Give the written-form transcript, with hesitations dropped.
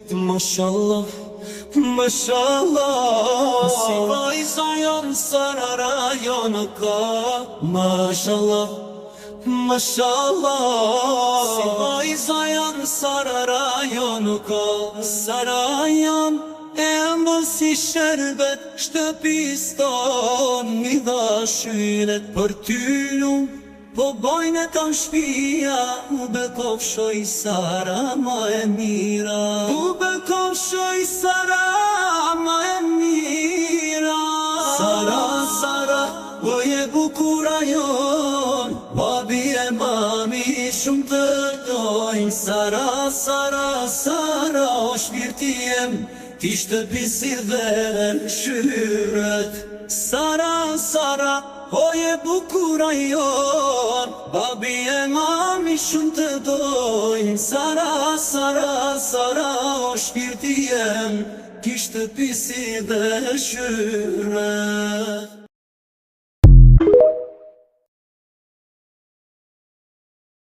Mashallah, mashallah, si vajza jon sara rajon ka. Mashallah, mashallah, si vajza jon sara rajon ka. Sarajan e mbën si sherbet, shtëpiston mi dha shyret për tylu. Po bojnë të në shpia, u bekofshoj Sara ma e mira. U bekofshoj Sara ma e mira. Sara, Sara, o je bukura jon, babi e mami shumë të dojnë. Sara, Sara, Sara, o shpirti jem, ti shtëpisi dhe në shyret. Sara, Sara, o je bukura jon, babi e mami shumë të dojnë. Sara, Sara, Sara, o shpirti jem, ti shtëpisi dhe shyret.